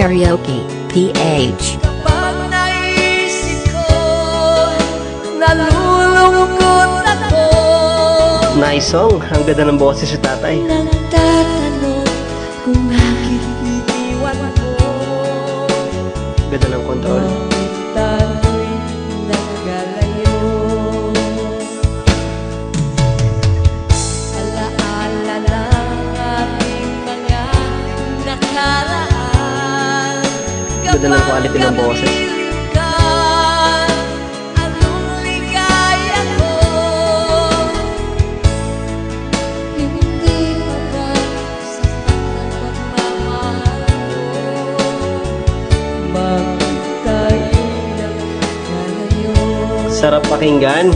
Karaoke, PH. Kapag naisip ko, nalulungkot ako. Nice song. Ang ganda ng boses si tatay. Nagtatanong kung bakit iniwan ko. Ganda ng control. Tayo'y nagkalayo. Alaala ng ating mga nakaraan. Ganda ng quality ng boses. Kapiling ka, anong ligaya ko? Hindi pa ba sapat ang pagmamahal ko? Bakit tayo'y nagkalayo? Sarap pakinggan.